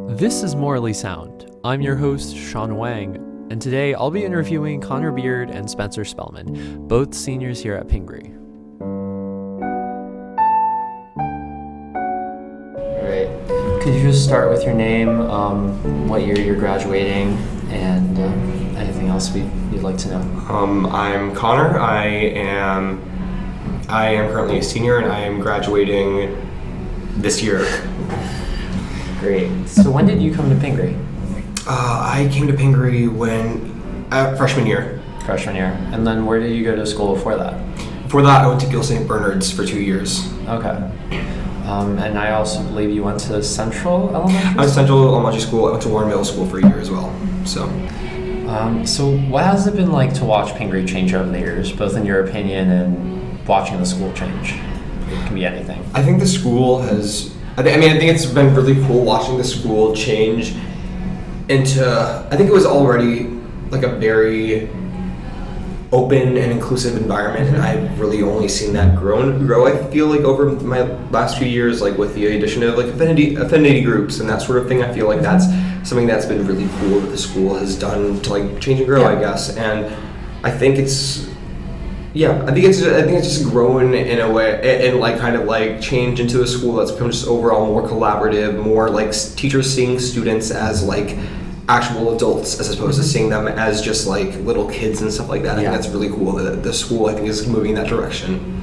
This is Morally Sound. I'm your host, Sean Wang, and today I'll be interviewing Connor Beard and Spencer Spellman, both seniors here at Pingry. All right. Could you just start with your name, what year you're graduating, and anything else you'd like to know? I'm Connor. I am currently a senior, and I am graduating this year. Great. So when did you come to Pingry? I came to Pingry freshman year. Freshman year. And then where did you go to school before that? Before that, I went to Gill St. Bernard's for 2 years. Okay. And I also believe you went to Central Elementary School? I went to Central Elementary School. I went to Warren Middle School for a year as well. So what has it been like to watch Pingry change over the years, both in your opinion and watching the school change? It can be anything. I think it's been really cool watching the school change into, I think it was already like a very open and inclusive environment, and I've really only seen that grow. I feel like over my last few years, like with the addition of like affinity groups and that sort of thing, I feel like that's something that's been really cool that the school has done to like change and grow, I guess. And I think it's just grown in a way and like kind of like changed into a school that's become just overall more collaborative, more like teachers seeing students as like actual adults as opposed to seeing them as just like little kids and stuff like that. I think that's really cool that the school, I think, is moving in that direction.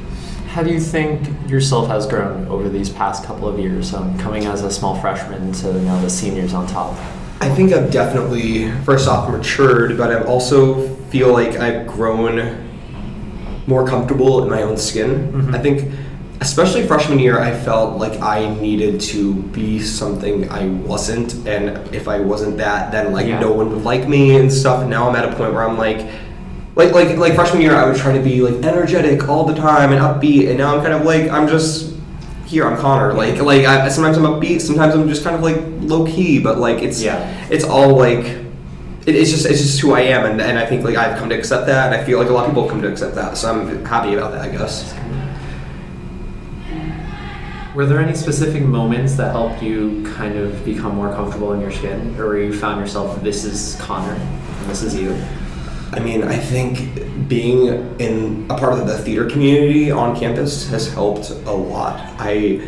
How do you think yourself has grown over these past couple of years, coming as a small freshman to now the seniors on top? I think I've definitely, first off, matured, but I also feel like I've grown more comfortable in my own skin. Mm-hmm. I think especially freshman year, I felt like I needed to be something I wasn't, and if I wasn't that, then no one would like me and stuff. And now I'm at a point where I'm like freshman year, I was trying to be like energetic all the time and upbeat, and now I'm kind of like, I'm just here. I'm Connor. Sometimes I'm upbeat, sometimes I'm just kind of like low key, but like it's all like. It's just who I am, and I think like I've come to accept that, and I feel like a lot of people have come to accept that, so I'm happy about that, I guess. Were there any specific moments that helped you kind of become more comfortable in your skin, or where you found yourself, this is Connor, and this is you? I mean, I think being in a part of the theater community on campus has helped a lot. I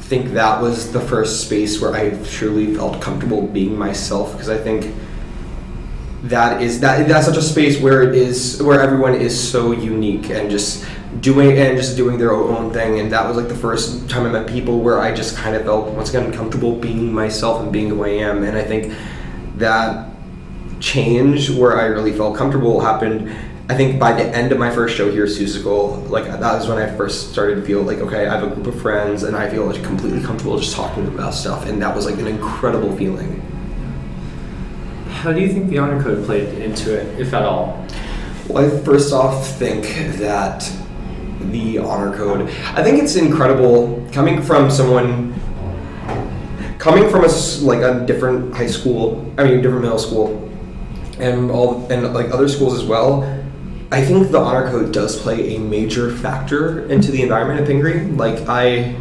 think that was the first space where I truly felt comfortable being myself, because I think that's such a space where everyone is so unique and just doing their own thing. And that was like the first time I met people where I just kind of felt, once again, comfortable being myself and being who I am. And I think that change where I really felt comfortable happened, I think, by the end of my first show here at Susical. Like, that was when I first started to feel like, okay, I have a group of friends and I feel like completely comfortable just talking about stuff, and that was like an incredible feeling. How do you think the honor code played into it, if at all? Well, I first off think that the honor code, I think it's incredible coming from a different high school, different middle school, and like other schools as well. I think the honor code does play a major factor into the environment at Pingry. Like, I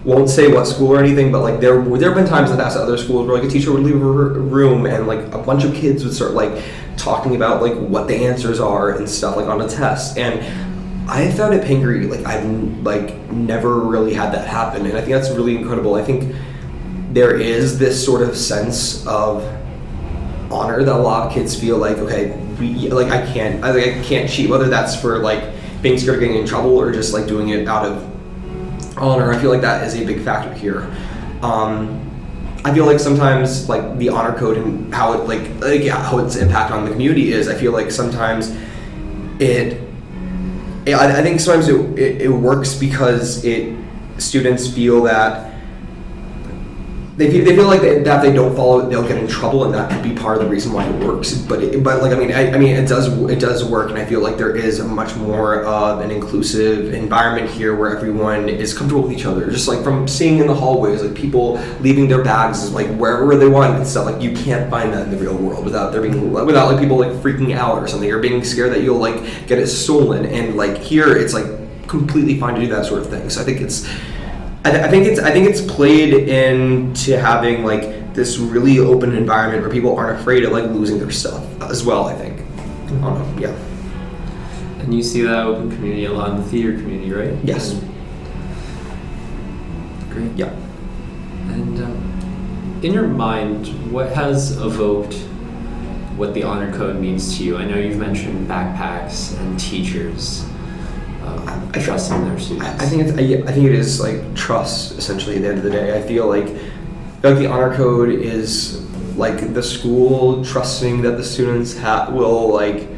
won't say what school or anything, but like there have been times in the past at other schools where like a teacher would leave a room and like a bunch of kids would start like talking about like what the answers are and stuff like on a test. And I found at Pingry, like, I've like never really had that happen, and I think that's really incredible. I think there is this sort of sense of honor that a lot of kids feel like, okay, I can't cheat, whether that's for like being scared of getting in trouble or just like doing it out of honor. I feel like that is a big factor here. I feel like sometimes like the honor code and how it how its impact on the community is, I feel like sometimes I think sometimes it works because students feel that they feel like that they don't follow it, they'll get in trouble, and that could be part of the reason why it works. But it does work, and I feel like there is a much more of an inclusive environment here where everyone is comfortable with each other. Just like from seeing in the hallways, like people leaving their bags like wherever they want and stuff. Like, you can't find that in the real world without like people like freaking out or something, or being scared that you'll like get it stolen. And like here, it's like completely fine to do that sort of thing. So I think I think it's played into having like this really open environment where people aren't afraid of like losing their stuff as well. I think. I don't know. Yeah. And you see that open community a lot in the theater community, right? Yes. Great. Yeah. And in your mind, what has evoked what the honor code means to you? I know you've mentioned backpacks and teachers trusting their students. I think it is like trust essentially at the end of the day. I feel like the honor code is like the school trusting that the students will like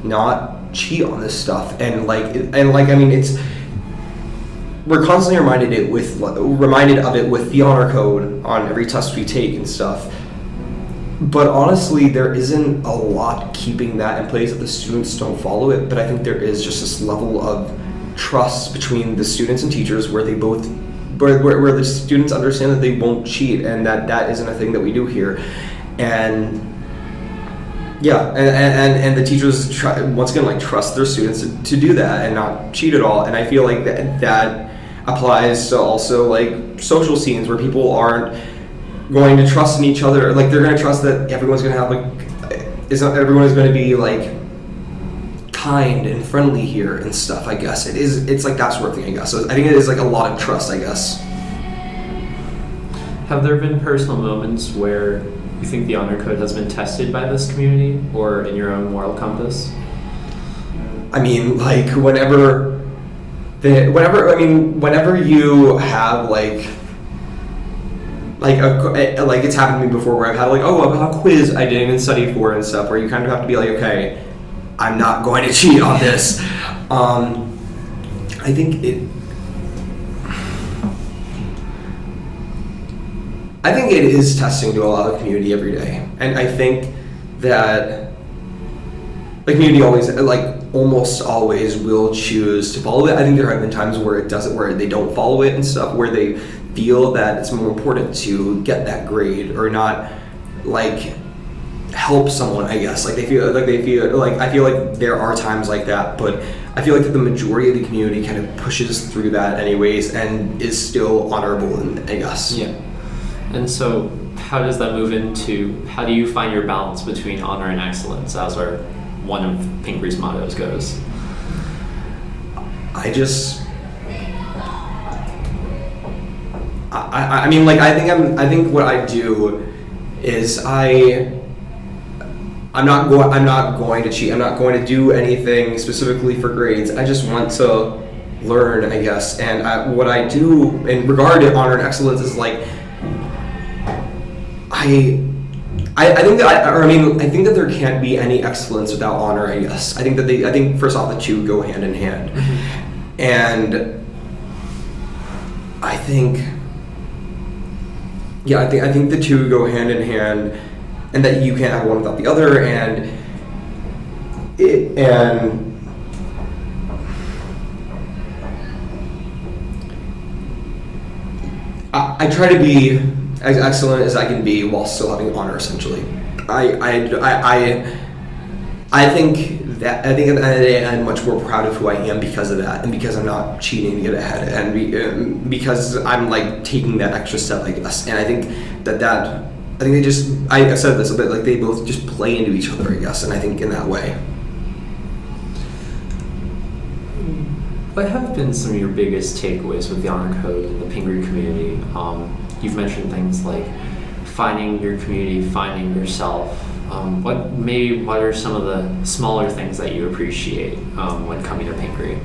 not cheat on this stuff and like I mean it's. We're constantly reminded of it with the honor code on every test we take and stuff. But honestly, there isn't a lot keeping that in place if the students don't follow it. But I think there is just this level of trust between the students and teachers where where the students understand that they won't cheat and that isn't a thing that we do here. And yeah, and the teachers once again like trust their students to do that and not cheat at all. And I feel like that applies to also like social scenes where people aren't going to trust in each other. Like they're going to trust that everyone's going to have everyone is going to be like kind and friendly here and stuff. I guess it's like that sort of thing. I guess so. I think it is like a lot of trust. I guess. Have there been personal moments where you think the honor code has been tested by this community or in your own moral compass? I mean, like whenever you have like it's happened to me before where I've had like a quiz I didn't even study for and stuff where you kind of have to be like, okay, I'm not going to cheat on this. I think it is testing to allow the community every day, and I think that the community almost always will choose to follow it. I think there have been times where they don't follow it and stuff, where they feel that it's more important to get that grade or not like help someone. I guess I feel like there are times like that, but I feel like that the majority of the community kind of pushes through that anyways and is still honorable. I guess. Yeah. And so, how does that move into? How do you find your balance between honor and excellence, as one of Pingry's mottos goes? I mean, like I think what I do is I'm not going to cheat. I'm not going to do anything specifically for grades. I just want to learn, I guess. And what I do in regard to honor and excellence is like I think that there can't be any excellence without honor. I guess I think first off the two go hand in hand, mm-hmm. And I think the two go hand in hand, and that you can't have one without the other, and I try to be as excellent as I can be while still having honor. Essentially, I think at the end of the day I'm much more proud of who I am because of that, and because I'm not cheating to get ahead, and because I'm like taking that extra step, I guess. And I think I've said this a bit, like they both just play into each other, I guess. And I think in that way. What have been some of your biggest takeaways with the honor code in the Pingry community? You've mentioned things like finding your community, finding yourself. What are some of the smaller things that you appreciate when coming to Pingry?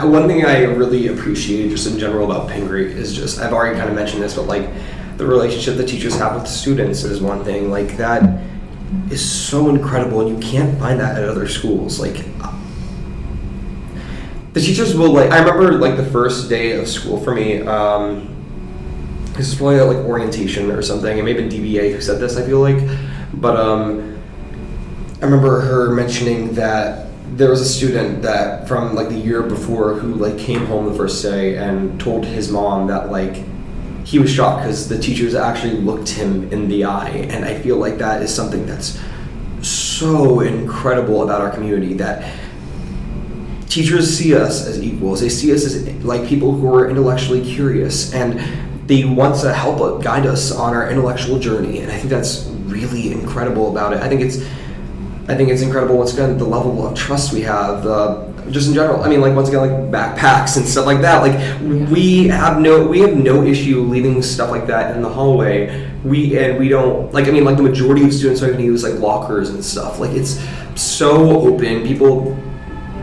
One thing I really appreciate just in general about Pingry is just, I've already kind of mentioned this, but like the relationship that teachers have with students is one thing. Like that is so incredible, and you can't find that at other schools. Like the teachers will I remember like the first day of school for me, this is probably like orientation or something. It may have been DBA who said this, I feel like, but I remember her mentioning that there was a student that from like the year before who like came home the first day and told his mom that like he was shocked because the teachers actually looked him in the eye. And I feel like that is something that's so incredible about our community, that teachers see us as equals. They see us as like people who are intellectually curious, and they want to help guide us on our intellectual journey. And I think that's really incredible about it. I think it's incredible, once again, the level of trust we have, just in general. I mean, like, once again, like backpacks and stuff like that. Like, we have no issue leaving stuff like that in the hallway. We don't, like, I mean, like, the majority of students are going to use like lockers and stuff. Like, it's so open. People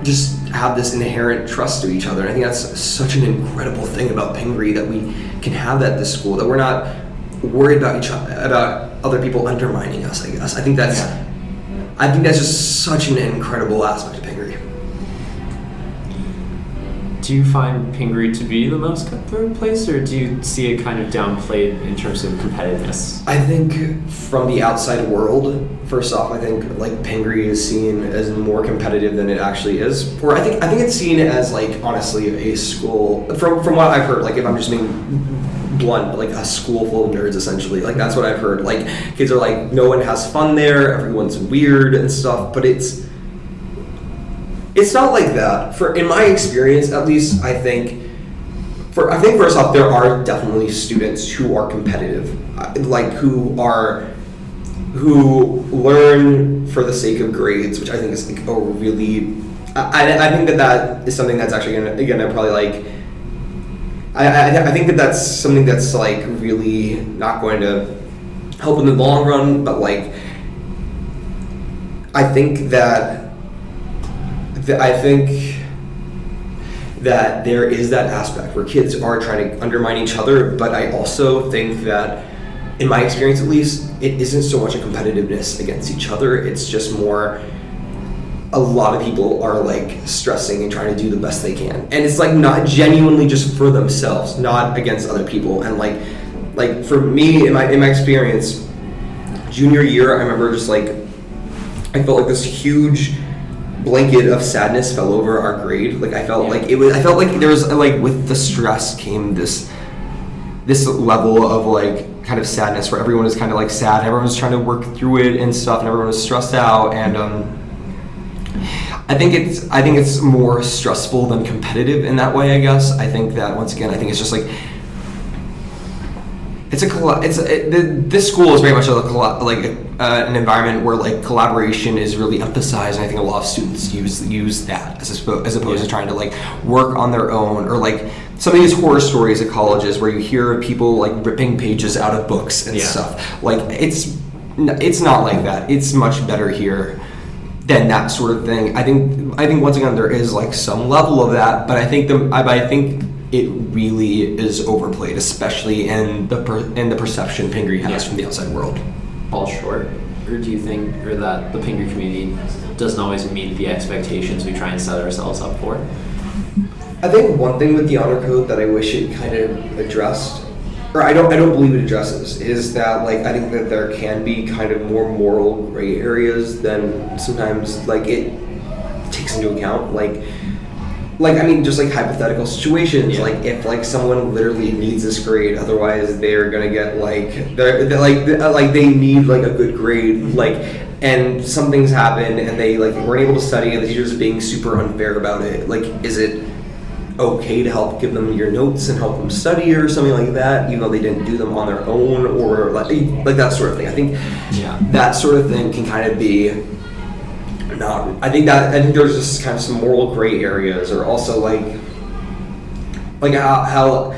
just have this inherent trust to each other. And I think that's such an incredible thing about Pingry, that we can have that at this school, that we're not worried about about other people undermining us, I guess. I think that's just such an incredible aspect of Pingry. Do you find Pingry to be the most cutthroat place, or do you see it kind of downplayed in terms of competitiveness? I think from the outside world, first off, I think like Pingry is seen as more competitive than it actually is. Or I think it's seen as, like, honestly, a school, from what I've heard, like, if I'm just being blunt, like a school full of nerds, essentially. Like, that's what I've heard. Like, kids are like, no one has fun there, everyone's weird and stuff, but it's not like that. In my experience, at least, I think first off, there are definitely students who are competitive, like who learn for the sake of grades, which I think is like a really, I think that is something that's actually gonna, again, I probably like, I think that's something that's like really not going to help in the long run, but like, I think that there is that aspect where kids are trying to undermine each other, but I also think that, in my experience at least, it isn't so much a competitiveness against each other. It's just more, a lot of people are like stressing and trying to do the best they can, and it's like not genuinely just for themselves, not against other people. And like for me, in my experience, junior year, I remember just like, I felt like this huge blanket of sadness fell over our grade. Like, I felt like there was, like, with the stress came this level of like kind of sadness, where everyone is kind of like sad, everyone was trying to work through it and stuff, and everyone was stressed out. And I think it's more stressful than competitive in that way, I guess. I think that, once again, I think it's just like, this school is very much an environment where like collaboration is really emphasized, and I think a lot of students use that as opposed to trying to like work on their own, or like some of these horror stories at colleges where you hear people like ripping pages out of books and stuff. Like, it's not like that. It's much better here than that sort of thing. I think once again there is like some level of that, but I think it really is overplayed, especially in the perception Pingry has from the outside world. Fall short, or do you think, or that the Pingry community doesn't always meet the expectations we try and set ourselves up for? I think one thing with the honor code that I wish it kind of addressed, or I don't believe it addresses, is that like, I think that there can be kind of more moral gray areas than sometimes like it takes into account. Like, I mean, just like hypothetical situations, like if like someone literally needs this grade, otherwise they're gonna get like, they need like a good grade, like, and some things happen and they like weren't able to study, and the teacher's being super unfair about it. Like, is it okay to help give them your notes and help them study or something like that, even though they didn't do them on their own, or like that sort of thing? I think that sort of thing can kind of be. I think there's just kind of some moral gray areas, or also like how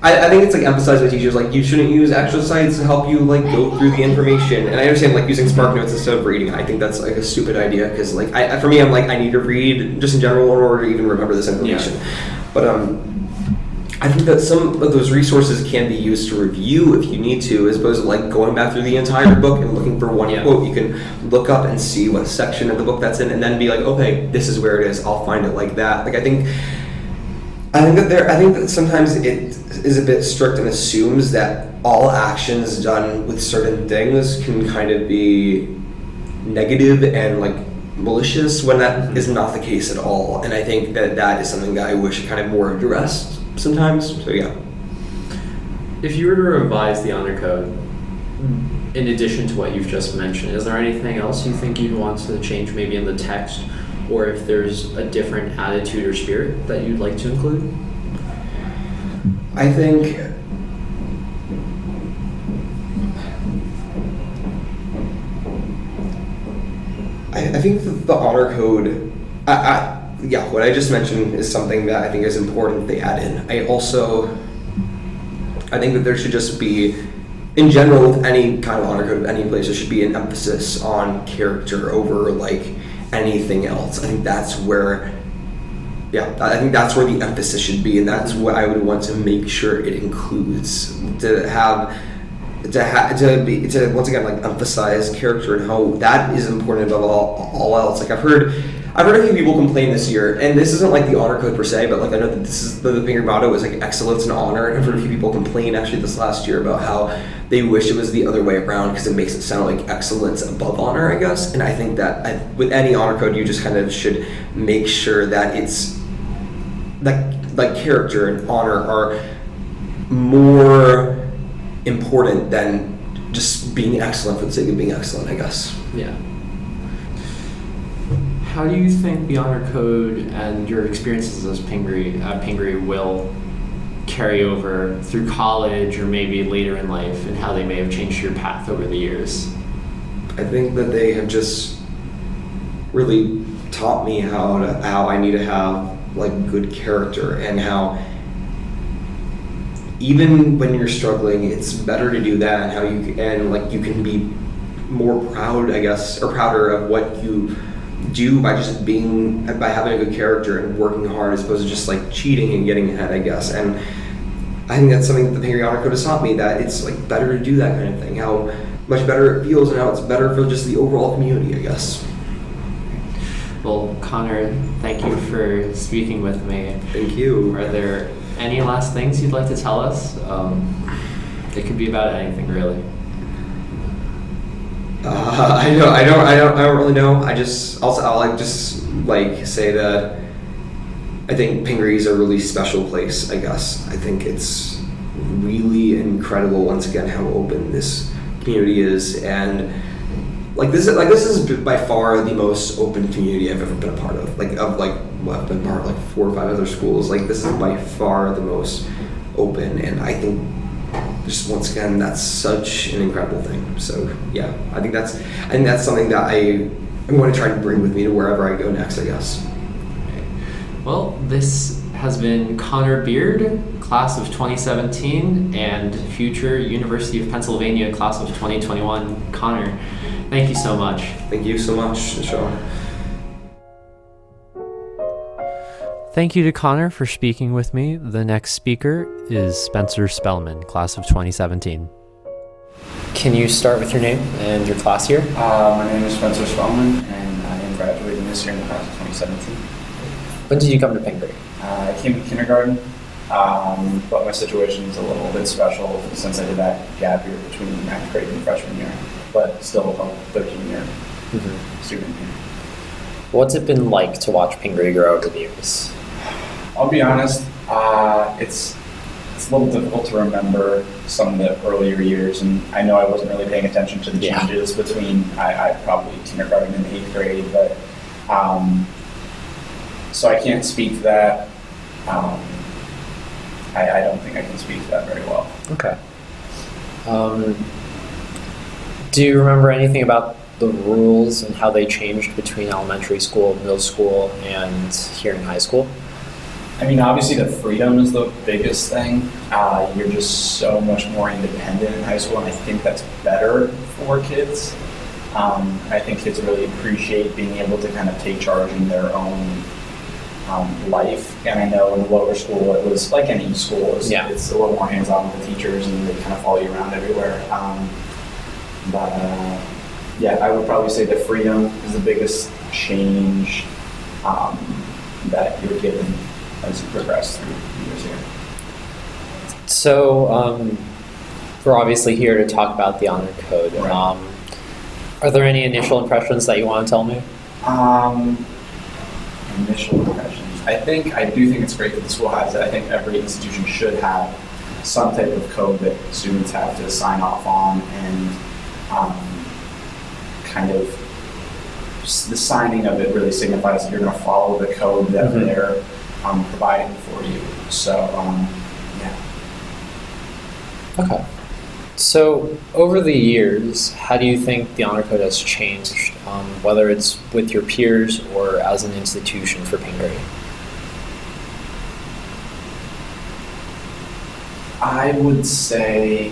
I think it's like emphasized by teachers, like, you shouldn't use exercise to help you like go through the information. And I understand like using Spark Notes instead of reading. I think that's like a stupid idea, because like for me, I'm like, I need to read just in general in order to even remember this information. But I think that some of those resources can be used to review if you need to, as opposed to like going back through the entire book and looking for one quote. You can look up and see what section of the book that's in, and then be like, okay, this is where it is. I'll find it like that. Like, I think that sometimes it is a bit strict and assumes that all actions done with certain things can kind of be negative and like malicious, when that is not the case at all. And I think that is something that I wish kind of more addressed sometimes. So yeah. If you were to revise the honor code, in addition to what you've just mentioned, is there anything else you think you'd want to change, maybe in the text or if there's a different attitude or spirit that you'd like to include? I think I think the honor code, yeah, what I just mentioned is something that I think is important they add in. I think that there should just be, in general, with any kind of honor code of any place, there should be an emphasis on character over like anything else. I think that's where, I think that's where the emphasis should be, and that's what I would want to make sure it includes. To once again like emphasize character and how that is important above all else. Like I've heard a few people complain this year, and this isn't like the honor code per se, but like I know that this is the Pingry motto is like excellence and honor, and I've heard a few people complain actually this last year about how they wish it was the other way around because it makes it sound like excellence above honor, I guess. And I think that with any honor code, you just kind of should make sure that it's like character and honor are more important than just being excellent for the sake of being excellent, I guess. Yeah. How do you think the honor code and your experiences as Pingry will carry over through college or maybe later in life, and how they may have changed your path over the years? I think that they have just really taught me how I need to have like good character, and how even when you're struggling, it's better to do that, and how you can be more proud, I guess, or prouder of what you do by having a good character and working hard, as opposed to just like cheating and getting ahead, I guess. And I think that's something that the Pingry Honor Code has taught me, that it's like better to do that kind of thing, how much better it feels, and how it's better for just the overall community, I guess. Well, Connor, thank you for speaking with me. Thank you. Are there any last things you'd like to tell us? It could be about anything, really. I don't really know. I'll say that I think Pingry is a really special place, I guess. I think it's really incredible, once again, how open this community is, and this is by far the most open community I've ever been a part of. I've been part of 4 or 5 other schools. This is by far the most open, and I think just once again that's such an incredible thing. So yeah, I think that's something that I'm going to try to bring with me to wherever I go next, I guess. Well, this has been Connor Beard, class of 2017, and future University of Pennsylvania class of 2021. Connor, thank you so much. Thank you so much, Sean. Thank you to Connor for speaking with me. The next speaker is Spencer Spellman, class of 2017. Can you start with your name and your class year? My name is Spencer Spellman, and I am graduating this year in the class of 2017. When did you come to Pingry? I came in kindergarten, but my situation is a little bit special since I did that gap year between 9th grade and freshman year, but still a 13-year student here. What's it been like to watch Pingry grow over the years? I'll be honest, it's a little difficult to remember some of the earlier years, and I know I wasn't really paying attention to the changes between I probably kindergarten and 8th grade, but so I can't speak to that. I don't think I can speak to that very well. Okay. Do you remember anything about the rules and how they changed between elementary school, middle school, and here in high school? I mean, obviously the freedom is the biggest thing. You're just so much more independent in high school, and I think that's better for kids. I think kids really appreciate being able to kind of take charge in their own life. And I know in the lower school, it was like any school, it's a little more hands-on with the teachers, and they kind of follow you around everywhere. Yeah, I would probably say the freedom is the biggest change that you're given as you progress through the years here. So, we're obviously here to talk about the honor code. Right. Are there any initial impressions that you want to tell me? Initial impressions. I do think it's great that the school has it. I think every institution should have some type of code that students have to sign off on and kind of the signing of it really signifies that you're going to follow the code that they're providing for you. So, yeah. Okay. So over the years, how do you think the honor code has changed, whether it's with your peers or as an institution for Pingry? I would say,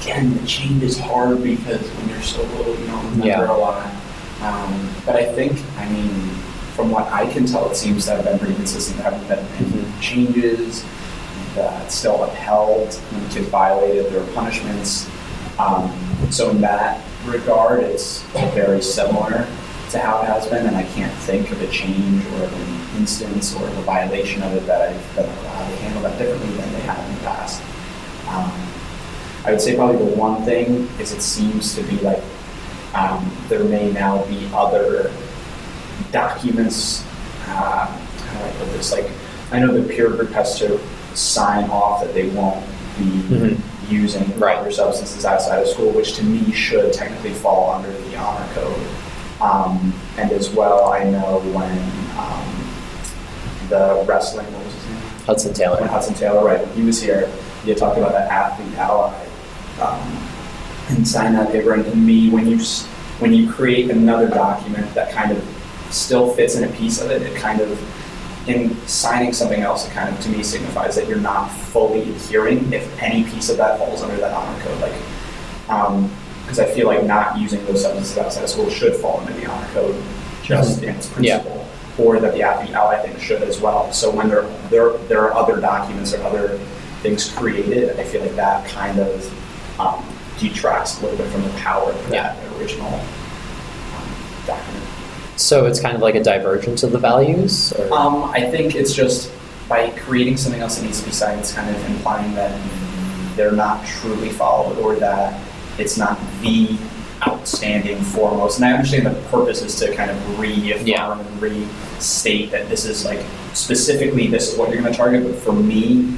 again, the change is hard because when you're so little, you don't remember a lot. But I think, from what I can tell, it seems to have been pretty consistent. There haven't been any changes. It's still upheld when kids violated their punishments. So in that regard, it's very similar to how it has been, and I can't think of a change or an instance or a violation of it that I've been allowed to handle that differently than they have in the past. I would say probably the one thing is it seems to be like there may now be other documents. How do I put this? Like, I know the peer group has to sign off that they won't be using other substances outside of school, which to me should technically fall under the honor code. And as well, I know when the wrestling, what was his name? Hudson Taylor. When Hudson Taylor, right, when he was here, he had talked about that athlete ally and sign that paper. And to me, when you create another document that kind of still fits in a piece of it, it kind of, in signing something else, it kind of to me signifies that you're not fully adhering if any piece of that falls under that honor code. Like, because I feel like not using those substances outside of school should fall under the honor code just in its principle, or that the athlete ally thing should as well. So when there are other documents or other things created, I feel like that kind of detracts a little bit from the power of that original document. So it's kind of like a divergence of the values? Or? I think it's just by creating something else that needs to be signed, it's kind of implying that they're not truly followed, or that it's not the outstanding foremost. And I understand the purpose is to kind of reaffirm and restate that this is like, specifically this is what you're going to target, but for me,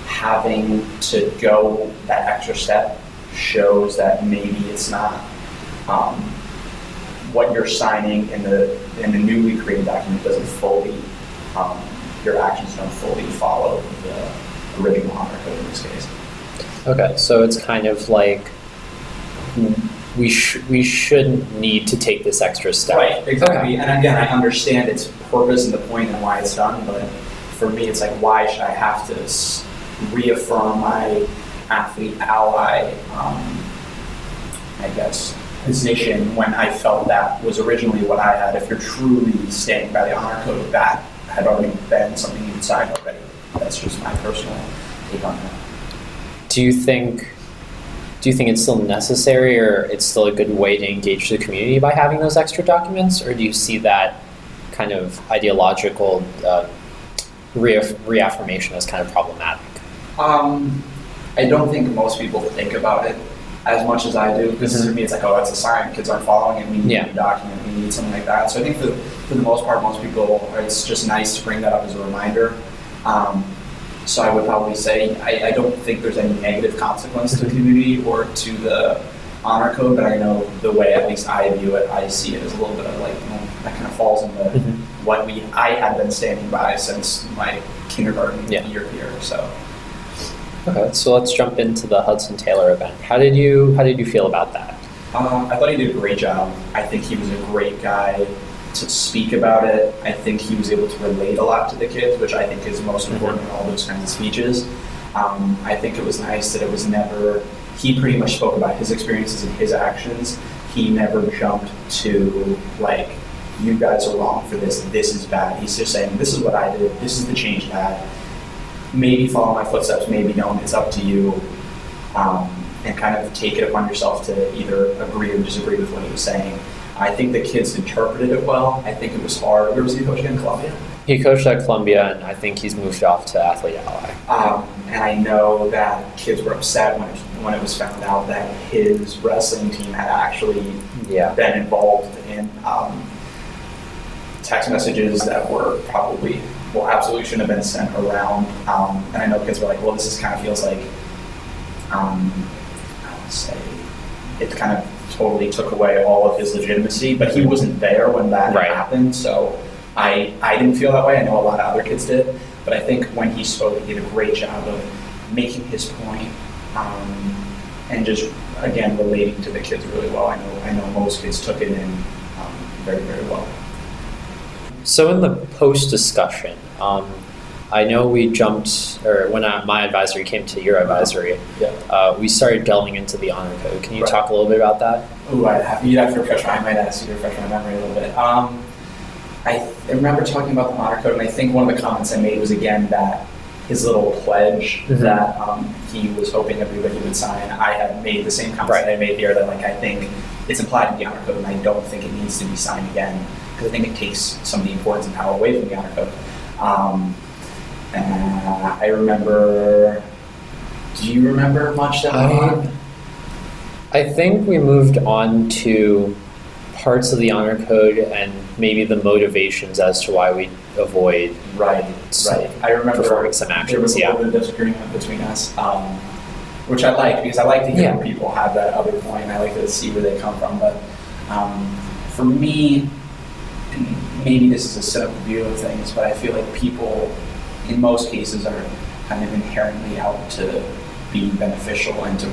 having to go that extra step shows that maybe it's not what you're signing in the newly created document doesn't fully, your actions don't fully follow the original honor code in this case. Okay, so it's kind of like we shouldn't need to take this extra step. Right, exactly. Okay. And again, I understand its purpose and the point and why it's done, but for me, it's like, why should I have to reaffirm my athlete ally, I guess, position when I felt that was originally what I had? If you're truly staying by the honor code, that had already been something you could sign already. That's just my personal take on that. Do you think it's still necessary, or it's still a good way to engage the community by having those extra documents, or do you see that kind of ideological reaffirmation as kind of problematic? I don't think most people think about it as much as I do, because to me it's like, oh, that's a sign, kids aren't following it, we need a document, we need something like that. So I think for the most part, most people, it's just nice to bring that up as a reminder. So I would probably say I don't think there's any negative consequence to the community or to the honor code, but I know the way at least I view it, I see it as a little bit of like, that kind of falls into what I had been standing by since my kindergarten year here. So. Okay, so let's jump into the Hudson Taylor event. How did you feel about that? I thought he did a great job. I think he was a great guy to speak about it. I think he was able to relate a lot to the kids, which I think is most important in all those kinds of speeches. I think it was nice that it was never, he pretty much spoke about his experiences and his actions. He never jumped to like, you guys are wrong for this is bad. He's just saying, this is what I did, this is the change that maybe follow my footsteps, maybe don't, it's up to you. And kind of take it upon yourself to either agree or disagree with what he was saying. I think the kids interpreted it well. I think it was hard. Where was he coaching in Columbia? He coached at Columbia, and I think he's moved off to Athlete Ally. And I know that kids were upset when it was found out that his wrestling team had actually been involved in text messages that were probably, absolutely shouldn't have been sent around. And I know kids were like, well, this kind of feels like, I would say, it kind of totally took away all of his legitimacy. But he wasn't there when that Right. happened, so I didn't feel that way. I know a lot of other kids did, but I think when he spoke, he did a great job of making his point, and just again relating to the kids really well. I know most kids took it in very, very well. So in the post discussion, I know we jumped, or when my advisory came to your advisory, we started delving into the honor code. Can you Right. talk a little bit about that? Ooh, you'd have to refresh I might ask you to refresh my memory a little bit. I remember talking about the honor code, and I think one of the comments I made was again that his little pledge that he was hoping everybody would sign. I had made the same comments that I made here, that like I think it's implied in the honor code, and I don't think it needs to be signed again, because I think it takes some of the importance and power away from the honor code. I remember. Do you remember much that went on? I think we moved on to parts of the honor code and maybe the motivations as to why we avoid Right. I remember performing some there was actions. a little bit of disagreement between us, which I like, because I like to hear when people have that other point. I like to see where they come from. But for me, and maybe this is a cynical view of things, but I feel like people, in most cases, are kind of inherently out to be beneficial and to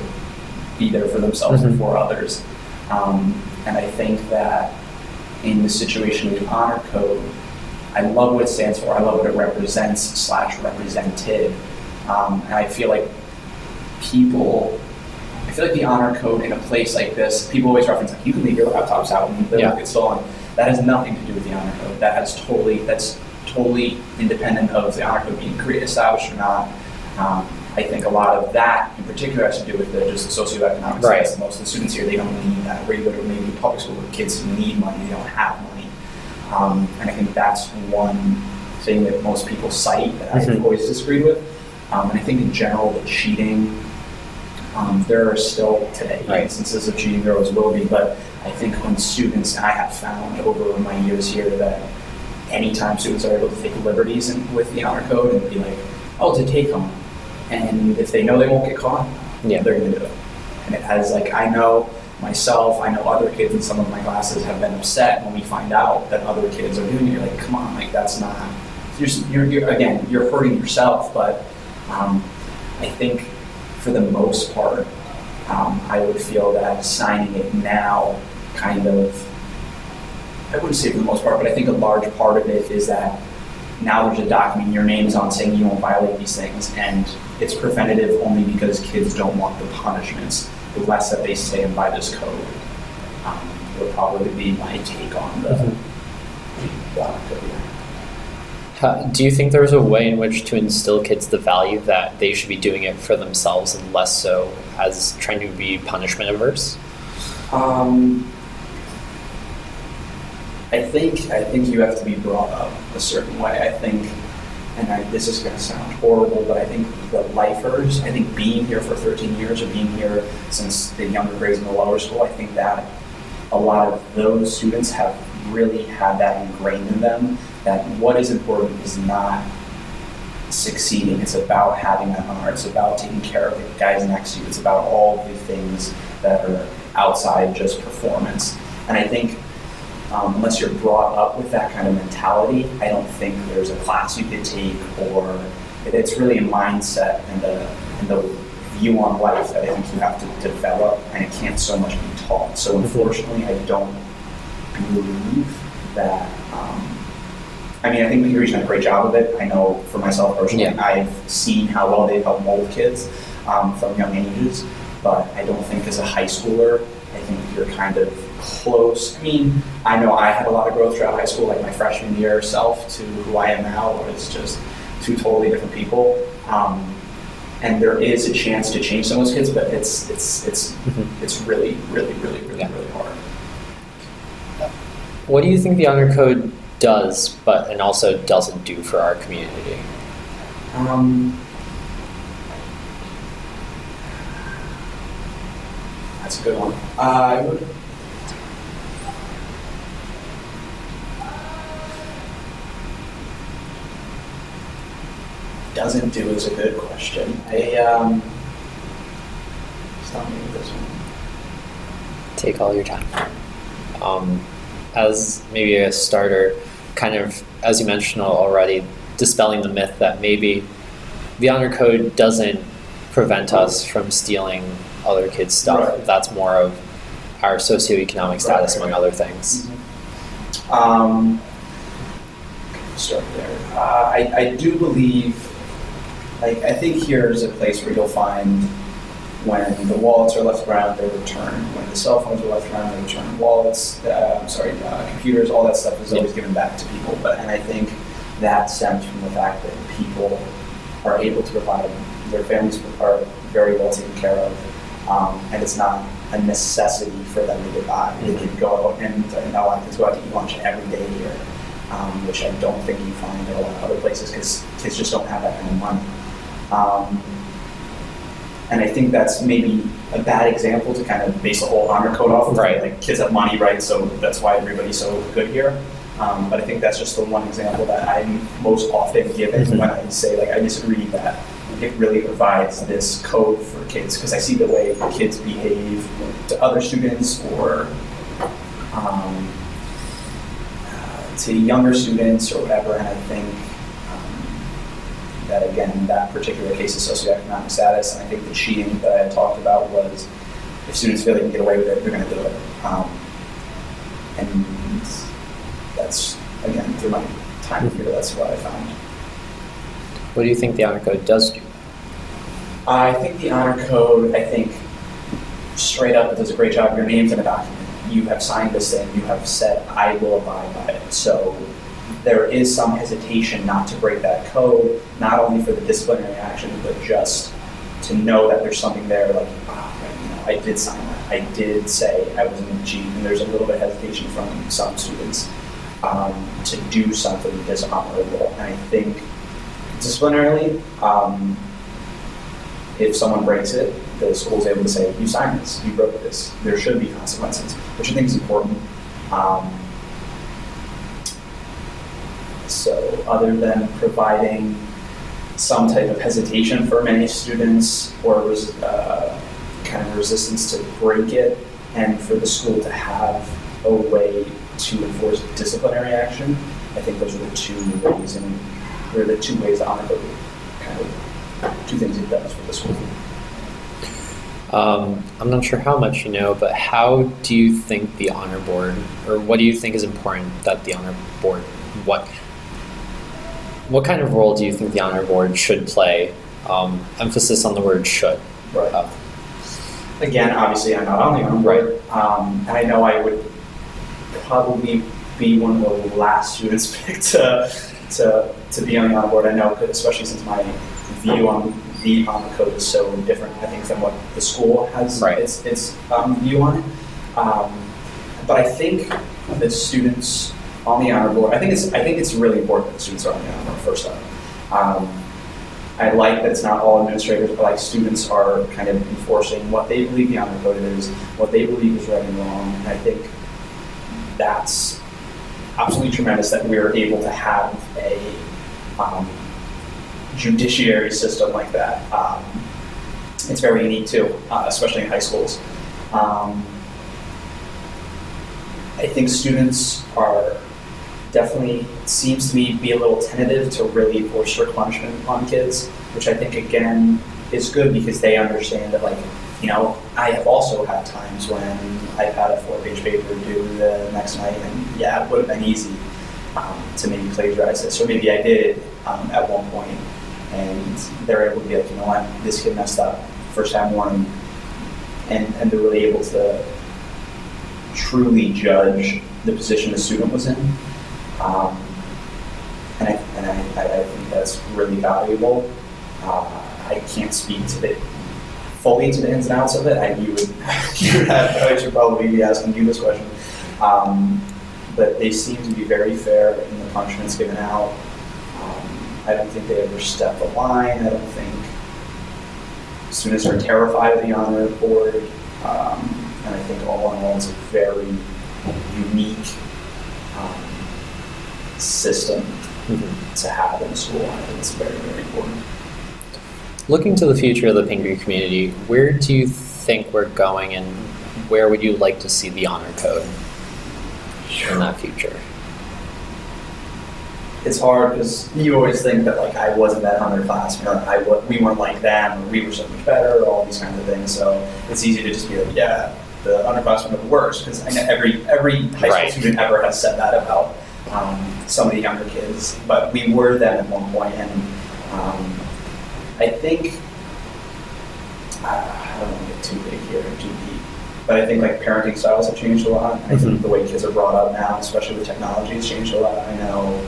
be there for themselves and for others. And I think that in the situation of the honor code, I love what it stands for. I love what it represents / represented. And I feel like the honor code in a place like this, people always reference like, you can leave your laptops out and they won't get stolen. That has nothing to do with the honor code. That's totally independent of the honor code being established or not. I think a lot of that in particular has to do with just the socioeconomic status. Most of the students here, they don't need that. Where you go to maybe public school where kids need money, they don't have money. And I think that's one thing that most people cite that I've always disagreed with. And I think in general, the cheating, there are still today instances of cheating, there always will be, but I think when students, and I have found over my years here that anytime students are able to take liberties with the honor code and be like, oh, it's a take home. And if they know they won't get caught, they're going to do it. And it has, like, I know myself, I know other kids in some of my classes have been upset when we find out that other kids are doing it. You're like, come on, like, that's not, you're hurting yourself. But I think for the most part, I would feel that signing it now kind of, I wouldn't say for the most part, but I think a large part of it is that now there's a document, your name is on saying you won't violate these things, and it's preventative only because kids don't want the punishments, the less that they stand by this code. Would probably be my take on the code. Do you think there's a way in which to instill kids the value that they should be doing it for themselves and less so as trying to be punishment averse? I think you have to be brought up a certain way. I think, and this is going to sound horrible, but I think the lifers, I think being here for 13 years or being here since the younger grades in the lower school, I think that a lot of those students have really had that ingrained in them, that what is important is not succeeding. It's about having that honor. It's about taking care of the guys next to you. It's about all the things that are outside just performance. And I think unless you're brought up with that kind of mentality, I don't think there's a class you could take, or it's really a mindset and the view on life that I think you have to develop, and it can't so much be taught. So unfortunately, I don't believe that. I think Pingry's done a great job of it. I know for myself personally, I've seen how well they've helped mold kids from young ages, but I don't think as a high schooler, I think you're kind of close. I know I had a lot of growth throughout high school, like my freshman year self to who I am now, where it's just two totally different people. And there is a chance to change some of those kids, but it's really, really, really, really, really hard. What do you think the honor code does, and also doesn't do for our community? That's a good one. I would. Doesn't do is a good question. Stop me with this one. Take all your time. As maybe a starter, kind of, as you mentioned already, dispelling the myth that maybe the honor code doesn't prevent us from stealing other kids' stuff. Right. That's more of our socioeconomic status, among other things. Start there. I do believe, I think here's a place where you'll find when the wallets are left around, they're returned. When the cell phones are left around, they're returned. Wallets, computers, all that stuff is always given back to people. And I think that stems from the fact that people are able to provide, their families are very well taken care of, and it's not a necessity for them to get by. They can go out and a lot of kids go out to eat lunch every day here, which I don't think you find in a lot of other places because kids just don't have that kind of money. And I think that's maybe a bad example to kind of base the whole honor code off of. Right. Like kids have money, right? So that's why everybody's so good here. But I think that's just the one example that I'm most often given when I say, like, I disagree that it really provides this code for kids, because I see the way kids behave to other students or to younger students or whatever, and I think that, again, that particular case is socioeconomic status, and I think the cheating that I had talked about was if students feel they can get away with it, they're going to do it. And that's, again, through my time here, that's what I found. What do you think the honor code does do? I think the honor code, straight up, it does a great job. Your name's in a document. You have signed this thing. You have said, I will abide by it. So there is some hesitation not to break that code, not only for the disciplinary action, but just to know that there's something there, like, I did sign that. I did say I was going to cheat, and there's a little bit of hesitation from some students to do something dishonorable. And I think disciplinarily, if someone breaks it, the school's able to say, you signed this, you broke this, there should be consequences, which I think is important. So other than providing some type of hesitation for many students or kind of resistance to break it, and for the school to have a way to enforce disciplinary action, I think those are the two ways, and they're the two ways that honor code kind of two things it does for the school. I'm not sure how much you know, but how do you think the honor board, or what do you think is important that the honor board, what kind of role do you think the honor board should play? Emphasis on the word should. Right. Again, obviously, I'm not on the honor board, and I know I would probably be one of the last students picked to be on the honor board. I know, especially since my view on the honor code is so different, I think, than what the school has its view on it. But I think the students on the honor board, I think it's really important that the students are on the honor board first off. I like that it's not all administrators, but like students are kind of enforcing what they believe the honor code is, what they believe is right and wrong, and I think that's absolutely tremendous that we're able to have a judiciary system like that. It's very unique too, especially in high schools. I think students are definitely, seems to me, be a little tentative to really enforce strict punishment on kids, which I think, again, is good because they understand that, like, I have also had times when I've had a 4-page paper due the next night, and yeah, it would have been easy to maybe plagiarize this, or maybe I did at one point, and they're able to be like, you know what, this kid messed up, first time warning, and they're really able to truly judge the position the student was in. And I think that's really valuable. I can't speak to fully to the ins and outs of it. I should probably be asking you this question. But they seem to be very fair in the punishments given out. I don't think they ever step the line. I don't think students are terrified of the honor board. And I think all in all, it's a very unique system to have in school. I think it's very, very important. Looking to the future of the Pingry community, where do you think we're going, and where would you like to see the honor code in that future? It's hard because you always think that like I wasn't that underclassmen, or we weren't like them, or we were so much better, or all these kinds of things. So it's easy to just be like, yeah, the underclassmen are the worst, because I know every high school student ever has said that about some of the younger kids. But we were them at one point, and I think I don't want to get too big here, too deep. But I think like parenting styles have changed a lot. I think the way kids are brought up now, especially with technology, has changed a lot. I know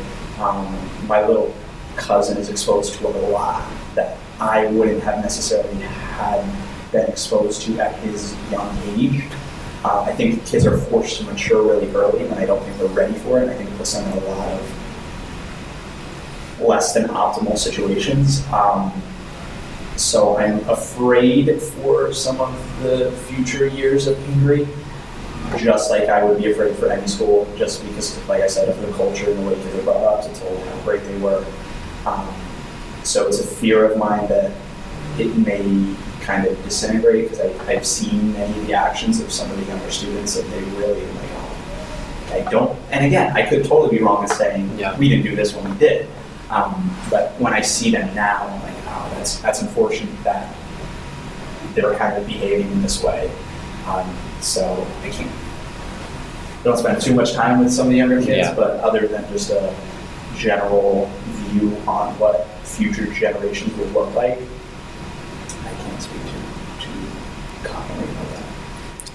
my little cousin is exposed to a lot that I wouldn't have necessarily had been exposed to at his young age. I think kids are forced to mature really early, and I don't think they're ready for it. I think it puts them in a lot of less than optimal situations. So I'm afraid for some of the future years of Pingry, just like I would be afraid for any school, just because, like I said, of the culture and the way kids are brought up, to told how great they were. So it's a fear of mine that it may kind of disintegrate, because I've seen many of the actions of some of the younger students, and they really like, oh, I don't. And again, I could totally be wrong in saying we didn't do this when we did. But when I see them now, I'm like, oh, that's unfortunate that they're kind of behaving in this way. So I don't spend too much time with some of the younger kids, but other than just a general view on what future generations would look like, I can't speak too confidently about that.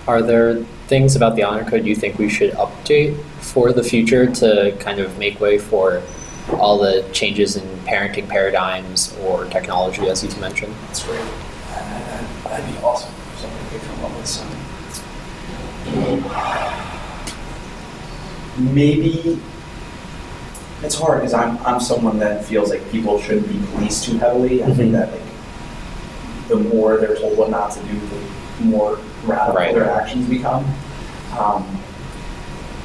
Are there things about the honor code you think we should update for the future to kind of make way for all the changes in parenting paradigms or technology, as you've mentioned? That's great. That'd be awesome if somebody could come up with some. Maybe it's hard because I'm someone that feels like people shouldn't be policed too heavily. I think that like the more they're told what not to do, the more radical their actions become.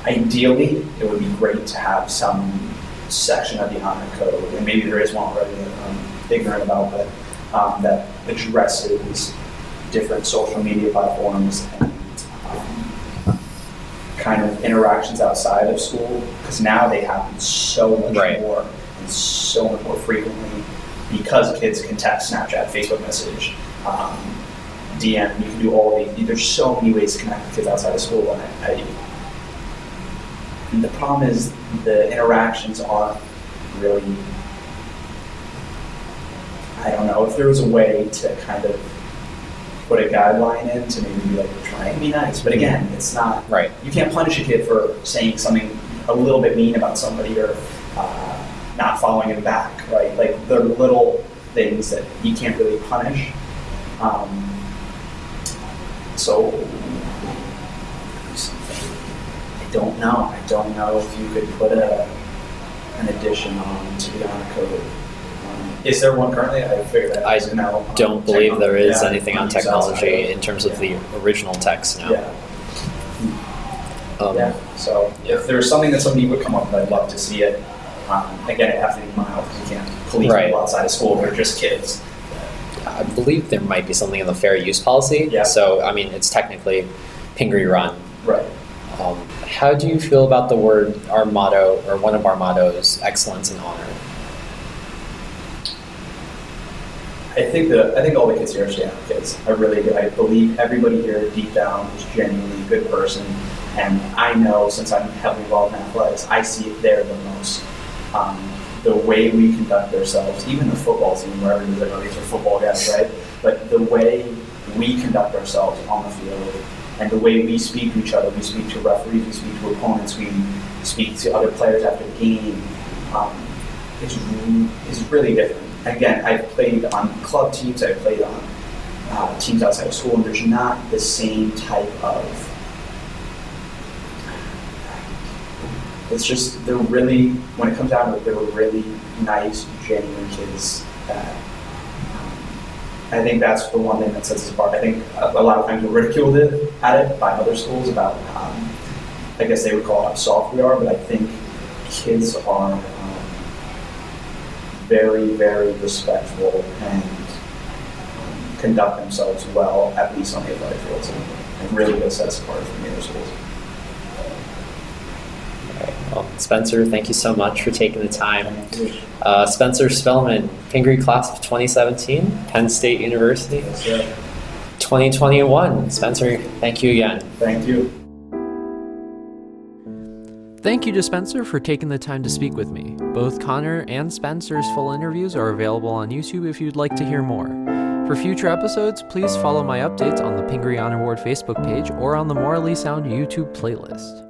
Ideally, it would be great to have some section of the honor code, and maybe there is one already that I'm ignorant about, but that addresses different social media platforms and kind of interactions outside of school, because now they happen so much more and so much more frequently, because kids can text, Snapchat, Facebook message, DM. You can do all of these. There's so many ways to connect with kids outside of school, and the problem is the interactions aren't really. I don't know if there was a way to kind of put a guideline in to maybe be like, try and be nice. But again, it's not, you can't punish a kid for saying something a little bit mean about somebody, or not following him back, right? Like, they're little things that you can't really punish. So, I don't know. I don't know if you could put an addition on to the honor code. Is there one currently? I figured that. I don't believe there is anything on technology in terms of the original text now. So if there's something that somebody would come up with, I'd love to see it. Again, it has to be mild, because you can't police people outside of school. They're just kids. I believe there might be something in the fair use policy. So, I mean, it's technically Pingry run. How do you feel about the word, our motto, or one of our mottos, excellence and honor? I think all the kids here are stand-up kids. I really do. I believe everybody here deep down is genuinely a good person. And I know, since I'm heavily involved in athletics, I see it there the most. The way we conduct ourselves, even the football team, wherever it is, these are football guys, right? But the way we conduct ourselves on the field, and the way we speak to each other, we speak to referees, we speak to opponents, we speak to other players after the game, is really different. Again, I've played on club teams, I've played on teams outside of school, and there's not the same type of. It's just, they're really, when it comes down to it, they're really nice, genuine kids. I think that's the one thing that sets us apart. I think a lot of times we're ridiculed at it by other schools about, I guess they would call it how soft we are, but I think kids are very, very respectful and conduct themselves well, at least on the athletic fields. It really does set us apart from the other schools. Well, Spencer, thank you so much for taking the time. Spencer Spellman, Pingry class of 2017, Penn State University. Yes, sir. 2021. Spencer, thank you again. Thank you. Thank you to Spencer for taking the time to speak with me. Both Connor and Spencer's full interviews are available on YouTube if you'd like to hear more. For future episodes, please follow my updates on the Pingry Honor Award Facebook page or on the Morally Sound YouTube playlist.